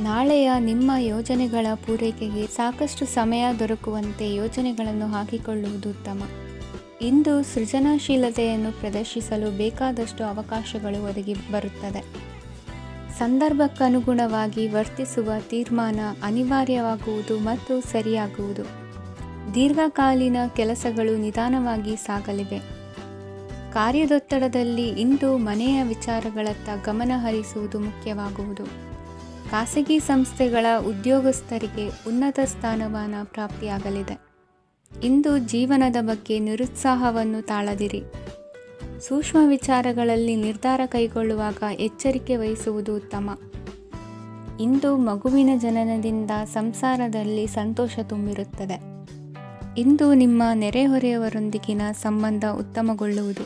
ನಾಳೆಯ ನಿಮ್ಮ ಯೋಜನೆಗಳ ಪೂರೈಕೆಗೆ ಸಾಕಷ್ಟು ಸಮಯ ದೊರಕುವಂತೆ ಯೋಜನೆಗಳನ್ನು ಹಾಕಿಕೊಳ್ಳುವುದು ಉತ್ತಮ. ಇಂದು ಸೃಜನಶೀಲತೆಯನ್ನು ಪ್ರದರ್ಶಿಸಲು ಬೇಕಾದಷ್ಟು ಅವಕಾಶಗಳು ಒದಗಿ ಬರುತ್ತದೆ. ಸಂದರ್ಭಕ್ಕನುಗುಣವಾಗಿ ವರ್ತಿಸುವ ತೀರ್ಮಾನ ಅನಿವಾರ್ಯವಾಗುವುದು ಮತ್ತು ಸರಿಯಾಗುವುದು. ದೀರ್ಘಕಾಲೀನ ಕೆಲಸಗಳು ನಿಧಾನವಾಗಿ ಸಾಗಲಿವೆ. ಕಾರ್ಯದೊತ್ತಡದಲ್ಲಿ ಇಂದು ಮನೆಯ ವಿಚಾರಗಳತ್ತ ಗಮನ ಹರಿಸುವುದು ಮುಖ್ಯವಾಗುವುದು. ಖಾಸಗಿ ಸಂಸ್ಥೆಗಳ ಉದ್ಯೋಗಸ್ಥರಿಗೆ ಉನ್ನತ ಸ್ಥಾನಮಾನ ಪ್ರಾಪ್ತಿಯಾಗಲಿದೆ. ಇಂದು ಜೀವನದ ಬಗ್ಗೆ ನಿರುತ್ಸಾಹವನ್ನು ತಾಳದಿರಿ. ಸೂಕ್ಷ್ಮ ವಿಚಾರಗಳಲ್ಲಿ ನಿರ್ಧಾರ ಕೈಗೊಳ್ಳುವಾಗ ಎಚ್ಚರಿಕೆ ವಹಿಸುವುದು ಉತ್ತಮ. ಇಂದು ಮಗುವಿನ ಜನನದಿಂದ ಸಂಸಾರದಲ್ಲಿ ಸಂತೋಷ ತುಂಬಿರುತ್ತದೆ. ಇಂದು ನಿಮ್ಮ ನೆರೆಹೊರೆಯವರೊಂದಿಗಿನ ಸಂಬಂಧ ಉತ್ತಮಗೊಳ್ಳುವುದು.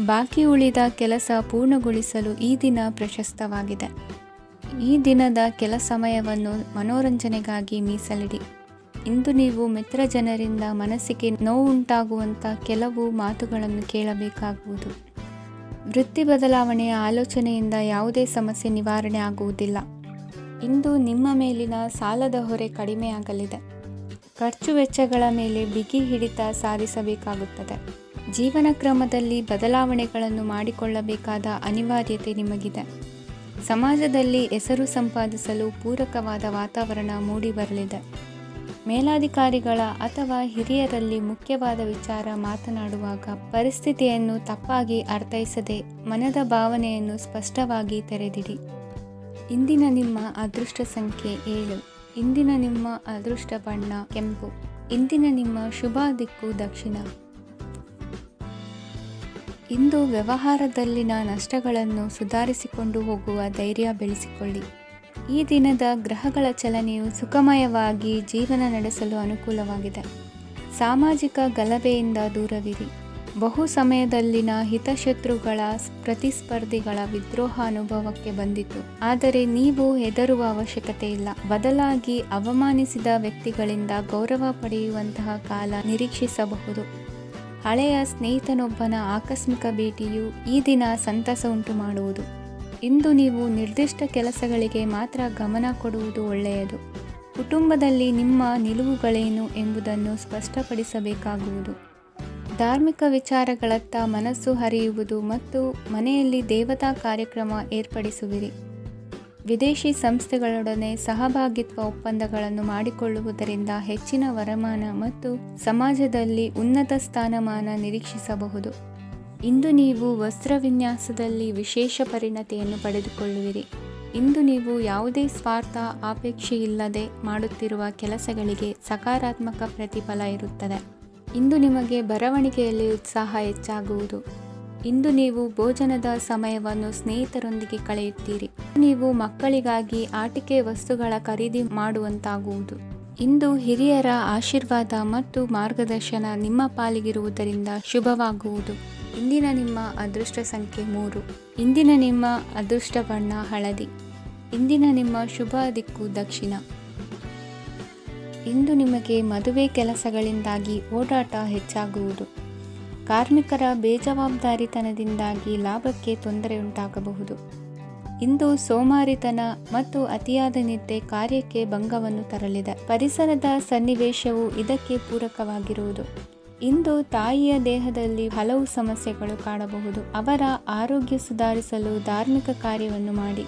ಬಾಕಿ ಉಳಿದ ಕೆಲಸ ಪೂರ್ಣಗೊಳಿಸಲು ಈ ದಿನ ಪ್ರಶಸ್ತವಾಗಿದೆ. ಈ ದಿನದ ಕೆಲ ಸಮಯವನ್ನು ಮನೋರಂಜನೆಗಾಗಿ ಮೀಸಲಿಡಿ. ಇಂದು ನೀವು ಮಿತ್ರ ಜನರಿಂದ ಮನಸ್ಸಿಗೆ ನೋವುಂಟಾಗುವಂಥ ಕೆಲವು ಮಾತುಗಳನ್ನು ಕೇಳಬೇಕಾಗುವುದು. ವೃತ್ತಿ ಬದಲಾವಣೆಯ ಆಲೋಚನೆಯಿಂದ ಯಾವುದೇ ಸಮಸ್ಯೆ ನಿವಾರಣೆ ಆಗುವುದಿಲ್ಲ. ಇಂದು ನಿಮ್ಮ ಮೇಲಿನ ಸಾಲದ ಹೊರೆ ಕಡಿಮೆಯಾಗಲಿದೆ. ಖರ್ಚು ವೆಚ್ಚಗಳ ಮೇಲೆ ಬಿಗಿ ಹಿಡಿತ ಸಾಧಿಸಬೇಕಾಗುತ್ತದೆ. ಜೀವನ ಕ್ರಮದಲ್ಲಿ ಬದಲಾವಣೆಗಳನ್ನು ಮಾಡಿಕೊಳ್ಳಬೇಕಾದ ಅನಿವಾರ್ಯತೆ ನಿಮಗಿದೆ. ಸಮಾಜದಲ್ಲಿ ಹೆಸರು ಸಂಪಾದಿಸಲು ಪೂರಕವಾದ ವಾತಾವರಣ ಮೂಡಿಬರಲಿದೆ. ಮೇಲಾಧಿಕಾರಿಗಳ ಅಥವಾ ಹಿರಿಯರಲ್ಲಿ ಮುಖ್ಯವಾದ ವಿಚಾರ ಮಾತನಾಡುವಾಗ ಪರಿಸ್ಥಿತಿಯನ್ನು ತಪ್ಪಾಗಿ ಅರ್ಥೈಸದೆ ಮನದ ಭಾವನೆಯನ್ನು ಸ್ಪಷ್ಟವಾಗಿ ತೆರೆದಿಡಿ. ಇಂದಿನ ನಿಮ್ಮ ಅದೃಷ್ಟ ಸಂಖ್ಯೆ 7. ಇಂದಿನ ನಿಮ್ಮ ಅದೃಷ್ಟ ಬಣ್ಣ ಕೆಂಪು. ಇಂದಿನ ನಿಮ್ಮ ಶುಭ ದಿಕ್ಕು ದಕ್ಷಿಣ. ಇಂದು ವ್ಯವಹಾರದಲ್ಲಿನ ನಷ್ಟಗಳನ್ನು ಸುಧಾರಿಸಿಕೊಂಡು ಹೋಗುವ ಧೈರ್ಯ ಬೆಳೆಸಿಕೊಳ್ಳಿ. ಈ ದಿನದ ಗ್ರಹಗಳ ಚಲನೆಯು ಸುಖಮಯವಾಗಿ ಜೀವನ ನಡೆಸಲು ಅನುಕೂಲವಾಗಿದೆ. ಸಾಮಾಜಿಕ ಗಲಭೆಯಿಂದ ದೂರವಿರಿ. ಬಹು ಸಮಯದಲ್ಲಿನ ಹಿತಶತ್ರುಗಳ ಪ್ರತಿಸ್ಪರ್ಧಿಗಳ ವಿದ್ರೋಹ ಅನುಭವಕ್ಕೆ ಬಂದಿತು. ಆದರೆ ನೀವು ಹೆದರುವ ಅವಶ್ಯಕತೆ ಇಲ್ಲ. ಬದಲಾಗಿ ಅವಮಾನಿಸಿದ ವ್ಯಕ್ತಿಗಳಿಂದ ಗೌರವ ಪಡೆಯುವಂತಹ ಕಾಲ ನಿರೀಕ್ಷಿಸಬಹುದು. ಹಳೆಯ ಸ್ನೇಹಿತನೊಬ್ಬನ ಆಕಸ್ಮಿಕ ಭೇಟಿಯು ಈ ದಿನ ಸಂತಸ ಉಂಟು ಮಾಡುವುದು. ಇಂದು ನೀವು ನಿರ್ದಿಷ್ಟ ಕೆಲಸಗಳಿಗೆ ಮಾತ್ರ ಗಮನ ಕೊಡುವುದು ಒಳ್ಳೆಯದು. ಕುಟುಂಬದಲ್ಲಿ ನಿಮ್ಮ ನಿಲುವುಗಳೇನು ಎಂಬುದನ್ನು ಸ್ಪಷ್ಟಪಡಿಸಬೇಕಾಗುವುದು. ಧಾರ್ಮಿಕ ವಿಚಾರಗಳತ್ತ ಮನಸ್ಸು ಹರಿಯುವುದು ಮತ್ತು ಮನೆಯಲ್ಲಿ ದೇವತಾ ಕಾರ್ಯಕ್ರಮ ಏರ್ಪಡಿಸುವಿರಿ. ವಿದೇಶಿ ಸಂಸ್ಥೆಗಳೊಡನೆ ಸಹಭಾಗಿತ್ವ ಒಪ್ಪಂದಗಳನ್ನು ಮಾಡಿಕೊಳ್ಳುವುದರಿಂದ ಹೆಚ್ಚಿನ ವರಮಾನ ಮತ್ತು ಸಮಾಜದಲ್ಲಿ ಉನ್ನತ ಸ್ಥಾನಮಾನ ನಿರೀಕ್ಷಿಸಬಹುದು. ಇಂದು ನೀವು ವಸ್ತ್ರವಿನ್ಯಾಸದಲ್ಲಿ ವಿಶೇಷ ಪರಿಣತಿಯನ್ನು ಪಡೆದುಕೊಳ್ಳುವಿರಿ. ಇಂದು ನೀವು ಯಾವುದೇ ಸ್ವಾರ್ಥ ಅಪೇಕ್ಷೆಯಿಲ್ಲದೆ ಮಾಡುತ್ತಿರುವ ಕೆಲಸಗಳಿಗೆ ಸಕಾರಾತ್ಮಕ ಪ್ರತಿಫಲ ಇರುತ್ತದೆ. ಇಂದು ನಿಮಗೆ ಬರವಣಿಗೆಯಲ್ಲಿ ಉತ್ಸಾಹ ಹೆಚ್ಚಾಗುವುದು. ಇಂದು ನೀವು ಭೋಜನದ ಸಮಯವನ್ನು ಸ್ನೇಹಿತರೊಂದಿಗೆ ಕಳೆಯುತ್ತೀರಿ. ನೀವು ಮಕ್ಕಳಿಗಾಗಿ ಆಟಿಕೆ ವಸ್ತುಗಳ ಖರೀದಿ ಮಾಡುವಂತಾಗುವುದು. ಇಂದು ಹಿರಿಯರ ಆಶೀರ್ವಾದ ಮತ್ತು ಮಾರ್ಗದರ್ಶನ ನಿಮ್ಮ ಪಾಲಿಗಿರುವುದರಿಂದ ಶುಭವಾಗುವುದು. ಇಂದಿನ ನಿಮ್ಮ ಅದೃಷ್ಟ ಸಂಖ್ಯೆ 3. ಇಂದಿನ ನಿಮ್ಮ ಅದೃಷ್ಟ ಬಣ್ಣ ಹಳದಿ. ಇಂದಿನ ನಿಮ್ಮ ಶುಭ ದಿಕ್ಕು ದಕ್ಷಿಣ. ಇಂದು ನಿಮಗೆ ಮದುವೆ ಕೆಲಸಗಳಿಂದಾಗಿ ಓಡಾಟ ಹೆಚ್ಚಾಗುವುದು. ಕಾರ್ಮಿಕರ ಬೇಜವಾಬ್ದಾರಿತನದಿಂದಾಗಿ ಲಾಭಕ್ಕೆ ತೊಂದರೆಯುಂಟಾಗಬಹುದು. ಇಂದು ಸೋಮಾರಿತನ ಮತ್ತು ಅತಿಯಾದ ನಿದ್ದೆ ಕಾರ್ಯಕ್ಕೆ ಭಂಗವನ್ನು ತರಲಿದೆ. ಪರಿಸರದ ಸನ್ನಿವೇಶವು ಇದಕ್ಕೆ ಪೂರಕವಾಗಿರುವುದು. ಇಂದು ತಾಯಿಯ ದೇಹದಲ್ಲಿ ಹಲವು ಸಮಸ್ಯೆಗಳು ಕಾಣಬಹುದು. ಅವರ ಆರೋಗ್ಯ ಸುಧಾರಿಸಲು ಧಾರ್ಮಿಕ ಕಾರ್ಯವನ್ನು ಮಾಡಿ.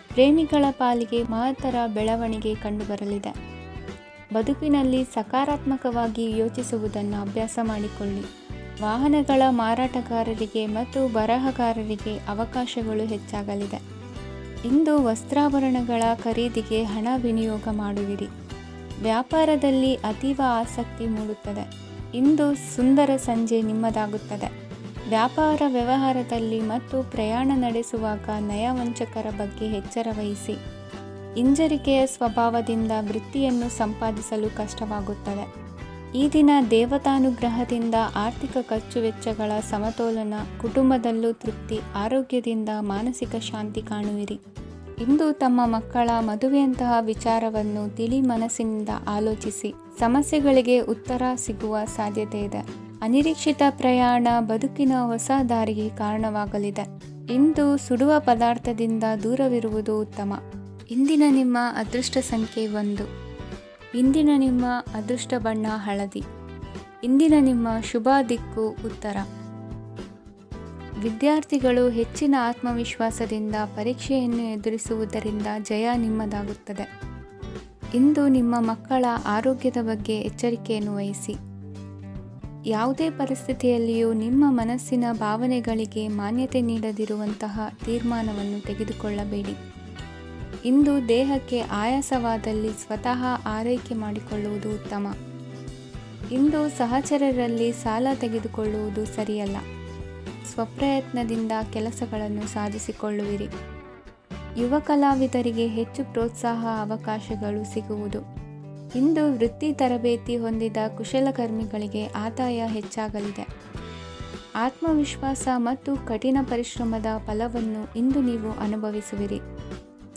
ಪ್ರೇಮಿಗಳ ಪಾಲಿಗೆ ಮಹತ್ತರ ಬೆಳವಣಿಗೆ ಕಂಡುಬರಲಿದೆ. ಬದುಕಿನಲ್ಲಿ ಸಕಾರಾತ್ಮಕವಾಗಿ ಯೋಚಿಸುವುದನ್ನು ಅಭ್ಯಾಸ ಮಾಡಿಕೊಳ್ಳಿ. ವಾಹನಗಳ ಮಾರಾಟಗಾರರಿಗೆ ಮತ್ತು ಬರಹಗಾರರಿಗೆ ಅವಕಾಶಗಳು ಹೆಚ್ಚಾಗಲಿದೆ. ಇಂದು ವಸ್ತ್ರಾಭರಣಗಳ ಖರೀದಿಗೆ ಹಣ ವಿನಿಯೋಗ ಮಾಡುವಿರಿ. ವ್ಯಾಪಾರದಲ್ಲಿ ಅತೀವ ಆಸಕ್ತಿ ಮೂಡುತ್ತದೆ. ಇಂದು ಸುಂದರ ಸಂಜೆ ನಿಮ್ಮದಾಗುತ್ತದೆ. ವ್ಯಾಪಾರ ವ್ಯವಹಾರದಲ್ಲಿ ಮತ್ತು ಪ್ರಯಾಣ ನಡೆಸುವಾಗ ನಯವಂಚಕರ ಬಗ್ಗೆ ಎಚ್ಚರ ವಹಿಸಿ. ಹಿಂಜರಿಕೆಯ ಸ್ವಭಾವದಿಂದ ವೃತ್ತಿಯನ್ನು ಸಂಪಾದಿಸಲು ಕಷ್ಟವಾಗುತ್ತದೆ. ಈ ದಿನ ದೇವತಾನುಗ್ರಹದಿಂದ ಆರ್ಥಿಕ ಖರ್ಚು ವೆಚ್ಚಗಳ ಸಮತೋಲನ, ಕುಟುಂಬದಲ್ಲೂ ತೃಪ್ತಿ, ಆರೋಗ್ಯದಿಂದ ಮಾನಸಿಕ ಶಾಂತಿ ಕಾಣುವಿರಿ. ಇಂದು ತಮ್ಮ ಮಕ್ಕಳ ಮದುವೆಯಂತಹ ವಿಚಾರವನ್ನು ತಿಳಿ ಮನಸ್ಸಿನಿಂದ ಆಲೋಚಿಸಿ. ಸಮಸ್ಯೆಗಳಿಗೆ ಉತ್ತರ ಸಿಗುವ ಸಾಧ್ಯತೆ ಇದೆ. ಅನಿರೀಕ್ಷಿತ ಪ್ರಯಾಣ ಬದುಕಿನ ಹೊಸ ದಾರಿಗೆ ಕಾರಣವಾಗಲಿದೆ. ಇಂದು ಸುಡುವ ಪದಾರ್ಥದಿಂದ ದೂರವಿರುವುದು ಉತ್ತಮ. ಇಂದಿನ ನಿಮ್ಮ ಅದೃಷ್ಟ ಸಂಖ್ಯೆ 1. ಇಂದಿನ ನಿಮ್ಮ ಅದೃಷ್ಟ ಬಣ್ಣ ಹಳದಿ. ಇಂದಿನ ನಿಮ್ಮ ಶುಭ ದಿಕ್ಕು ಉತ್ತರ. ವಿದ್ಯಾರ್ಥಿಗಳು ಹೆಚ್ಚಿನ ಆತ್ಮವಿಶ್ವಾಸದಿಂದ ಪರೀಕ್ಷೆಯನ್ನು ಎದುರಿಸುವುದರಿಂದ ಜಯ ನಿಮ್ಮದಾಗುತ್ತದೆ. ಇಂದು ನಿಮ್ಮ ಮಕ್ಕಳ ಆರೋಗ್ಯದ ಬಗ್ಗೆ ಎಚ್ಚರಿಕೆಯನ್ನು ವಹಿಸಿ. ಯಾವುದೇ ಪರಿಸ್ಥಿತಿಯಲ್ಲಿಯೂ ನಿಮ್ಮ ಮನಸ್ಸಿನ ಭಾವನೆಗಳಿಗೆ ಮಾನ್ಯತೆ ನೀಡದಿರುವಂತಹ ತೀರ್ಮಾನವನ್ನು ತೆಗೆದುಕೊಳ್ಳಬೇಡಿ. ಇಂದು ದೇಹಕ್ಕೆ ಆಯಾಸವಾದಲ್ಲಿ ಸ್ವತಃ ಆರೈಕೆ ಮಾಡಿಕೊಳ್ಳುವುದು ಉತ್ತಮ. ಇಂದು ಸಹಚರರಲ್ಲಿ ಸಾಲ ತೆಗೆದುಕೊಳ್ಳುವುದು ಸರಿಯಲ್ಲ. ಸ್ವಪ್ರಯತ್ನದಿಂದ ಕೆಲಸಗಳನ್ನು ಸಾಧಿಸಿಕೊಳ್ಳುವಿರಿ. ಯುವ ಕಲಾವಿದರಿಗೆ ಹೆಚ್ಚು ಪ್ರೋತ್ಸಾಹ ಅವಕಾಶಗಳು ಸಿಗುವುದು. ಇಂದು ವೃತ್ತಿ ತರಬೇತಿ ಹೊಂದಿದ ಕುಶಲಕರ್ಮಿಗಳಿಗೆ ಆದಾಯ ಹೆಚ್ಚಾಗಲಿದೆ. ಆತ್ಮವಿಶ್ವಾಸ ಮತ್ತು ಕಠಿಣ ಪರಿಶ್ರಮದ ಫಲವನ್ನು ಇಂದು ನೀವು ಅನುಭವಿಸುವಿರಿ.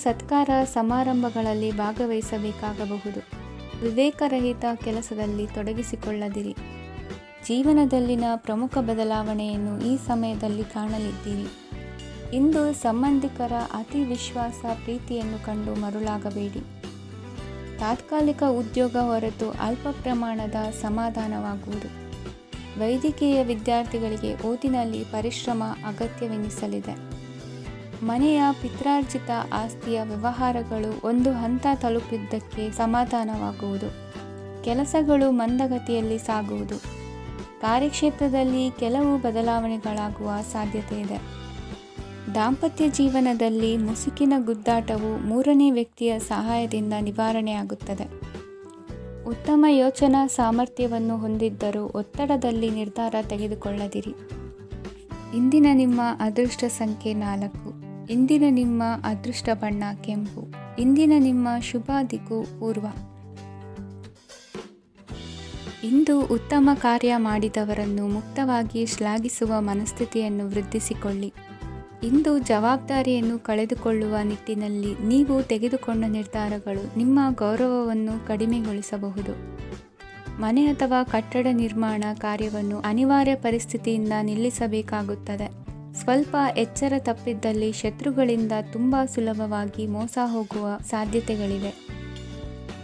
ಸತ್ಕಾರ ಸಮಾರಂಭಗಳಲ್ಲಿ ಭಾಗವಹಿಸಬೇಕಾಗಬಹುದು. ವಿವೇಕರಹಿತ ಕೆಲಸದಲ್ಲಿ ತೊಡಗಿಸಿಕೊಳ್ಳದಿರಿ. ಜೀವನದಲ್ಲಿನ ಪ್ರಮುಖ ಬದಲಾವಣೆಯನ್ನು ಈ ಸಮಯದಲ್ಲಿ ಕಾಣಲಿದ್ದೀರಿ. ಇಂದು ಸಂಬಂಧಿಕರ ಅತಿ ವಿಶ್ವಾಸ ಪ್ರೀತಿಯನ್ನು ಕಂಡು ಮರುಳಾಗಬೇಡಿ. ತಾತ್ಕಾಲಿಕ ಉದ್ಯೋಗ ಹೊರತು ಅಲ್ಪ ಪ್ರಮಾಣದ ಸಮಾಧಾನವಾಗುವುದು. ವೈದ್ಯಕೀಯ ವಿದ್ಯಾರ್ಥಿಗಳಿಗೆ ಓದಿನಲ್ಲಿ ಪರಿಶ್ರಮ ಅಗತ್ಯವೆನಿಸಲಿದೆ. ಮನೆಯ ಪಿತ್ರಾರ್ಜಿತ ಆಸ್ತಿಯ ವ್ಯವಹಾರಗಳು ಒಂದು ಹಂತ ತಲುಪಿದ್ದಕ್ಕೆ ಸಮಾಧಾನವಾಗುವುದು. ಕೆಲಸಗಳು ಮಂದಗತಿಯಲ್ಲಿ ಸಾಗುವುದು. ಕಾರ್ಯಕ್ಷೇತ್ರದಲ್ಲಿ ಕೆಲವು ಬದಲಾವಣೆಗಳಾಗುವ ಸಾಧ್ಯತೆ ಇದೆ. ದಾಂಪತ್ಯ ಜೀವನದಲ್ಲಿ ಮುಸುಕಿನ ಗುದ್ದಾಟವು ಮೂರನೇ ವ್ಯಕ್ತಿಯ ಸಹಾಯದಿಂದ ನಿವಾರಣೆಯಾಗುತ್ತದೆ. ಉತ್ತಮ ಯೋಚನಾ ಸಾಮರ್ಥ್ಯವನ್ನು ಹೊಂದಿದ್ದರೂ ಒತ್ತಡದಲ್ಲಿ ನಿರ್ಧಾರ ತೆಗೆದುಕೊಳ್ಳದಿರಿ. ಇಂದಿನ ನಿಮ್ಮ ಅದೃಷ್ಟ ಸಂಖ್ಯೆ 4. ಇಂದಿನ ನಿಮ್ಮ ಅದೃಷ್ಟ ಬಣ್ಣ ಕೆಂಪು. ಇಂದಿನ ನಿಮ್ಮ ಶುಭ ದಿಕ್ಕು ಪೂರ್ವ. ಇಂದು ಉತ್ತಮ ಕಾರ್ಯ ಮಾಡಿದವರನ್ನು ಮುಕ್ತವಾಗಿ ಶ್ಲಾಘಿಸುವ ಮನಸ್ಥಿತಿಯನ್ನು ವೃದ್ಧಿಸಿಕೊಳ್ಳಿ. ಇಂದು ಜವಾಬ್ದಾರಿಯನ್ನು ಕಳೆದುಕೊಳ್ಳುವ ನಿಟ್ಟಿನಲ್ಲಿ ನೀವು ತೆಗೆದುಕೊಂಡ ನಿರ್ಧಾರಗಳು ನಿಮ್ಮ ಗೌರವವನ್ನು ಕಡಿಮೆಗೊಳಿಸಬಹುದು. ಮನೆ ಅಥವಾ ಕಟ್ಟಡ ನಿರ್ಮಾಣ ಕಾರ್ಯವನ್ನು ಅನಿವಾರ್ಯ ಪರಿಸ್ಥಿತಿಯಿಂದ ನಿಲ್ಲಿಸಬೇಕಾಗುತ್ತದೆ. ಸ್ವಲ್ಪ ಎಚ್ಚರ ತಪ್ಪಿದ್ದಲ್ಲಿ ಶತ್ರುಗಳಿಂದ ತುಂಬ ಸುಲಭವಾಗಿ ಮೋಸ ಹೋಗುವ ಸಾಧ್ಯತೆಗಳಿವೆ.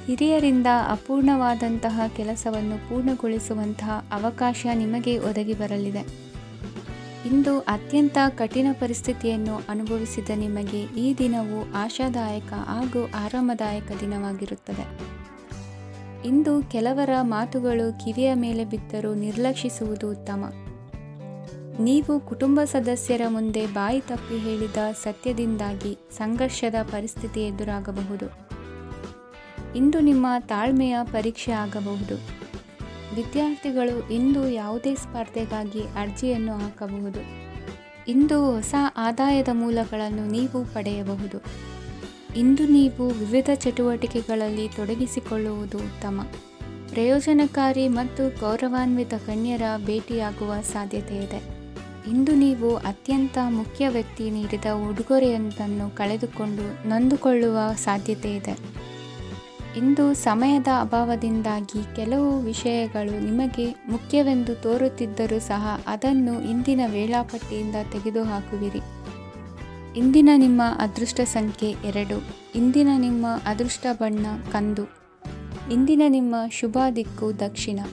ಹಿರಿಯರಿಂದ ಅಪೂರ್ಣವಾದಂತಹ ಕೆಲಸವನ್ನು ಪೂರ್ಣಗೊಳಿಸುವಂತಹ ಅವಕಾಶ ನಿಮಗೆ ಒದಗಿ ಬರಲಿದೆ. ಇಂದು ಅತ್ಯಂತ ಕಠಿಣ ಪರಿಸ್ಥಿತಿಯನ್ನು ಅನುಭವಿಸಿದ ನಿಮಗೆ ಈ ದಿನವು ಆಶಾದಾಯಕ ಹಾಗೂ ಆರಾಮದಾಯಕ ದಿನವಾಗಿರುತ್ತದೆ. ಇಂದು ಕೆಲವರ ಮಾತುಗಳು ಕಿವಿಯ ಮೇಲೆ ಬಿದ್ದರೂ ನಿರ್ಲಕ್ಷಿಸುವುದು ಉತ್ತಮ. ನೀವು ಕುಟುಂಬ ಸದಸ್ಯರ ಮುಂದೆ ಬಾಯಿ ತಪ್ಪಿ ಹೇಳಿದ ಸತ್ಯದಿಂದಾಗಿ ಸಂಘರ್ಷದ ಪರಿಸ್ಥಿತಿ ಎದುರಾಗಬಹುದು. ಇಂದು ನಿಮ್ಮ ತಾಳ್ಮೆಯ ಪರೀಕ್ಷೆ ಆಗಬಹುದು. ವಿದ್ಯಾರ್ಥಿಗಳು ಇಂದು ಯಾವುದೇ ಸ್ಪರ್ಧೆಗಾಗಿ ಅರ್ಜಿಯನ್ನು ಹಾಕಬಹುದು. ಇಂದು ಹೊಸ ಆದಾಯದ ಮೂಲಗಳನ್ನು ನೀವು ಪಡೆಯಬಹುದು. ಇಂದು ನೀವು ವಿವಿಧ ಚಟುವಟಿಕೆಗಳಲ್ಲಿ ತೊಡಗಿಸಿಕೊಳ್ಳುವುದು ಉತ್ತಮ. ಪ್ರಯೋಜನಕಾರಿ ಮತ್ತು ಗೌರವಾನ್ವಿತ ಗಣ್ಯರ ಭೇಟಿಯಾಗುವ ಸಾಧ್ಯತೆ ಇದೆ. ಇಂದು ನೀವು ಅತ್ಯಂತ ಮುಖ್ಯ ವ್ಯಕ್ತಿ ನೀಡಿದ ಉಡುಗೊರೆಯೊಂದನ್ನು ಕಳೆದುಕೊಂಡು ನೊಂದುಕೊಳ್ಳುವ ಸಾಧ್ಯತೆ ಇದೆ. ಇಂದು ಸಮಯದ ಅಭಾವದಿಂದಾಗಿ ಕೆಲವು ವಿಷಯಗಳು ನಿಮಗೆ ಮುಖ್ಯವೆಂದು ತೋರುತ್ತಿದ್ದರೂ ಸಹ ಅದನ್ನು ಇಂದಿನ ವೇಳಾಪಟ್ಟಿಯಿಂದ ತೆಗೆದುಹಾಕುವಿರಿ. ಇಂದಿನ ನಿಮ್ಮ ಅದೃಷ್ಟ ಸಂಖ್ಯೆ 2. ಇಂದಿನ ನಿಮ್ಮ ಅದೃಷ್ಟ ಬಣ್ಣ ಕಂದು. ಇಂದಿನ ನಿಮ್ಮ ಶುಭ ದಿಕ್ಕು ದಕ್ಷಿಣ.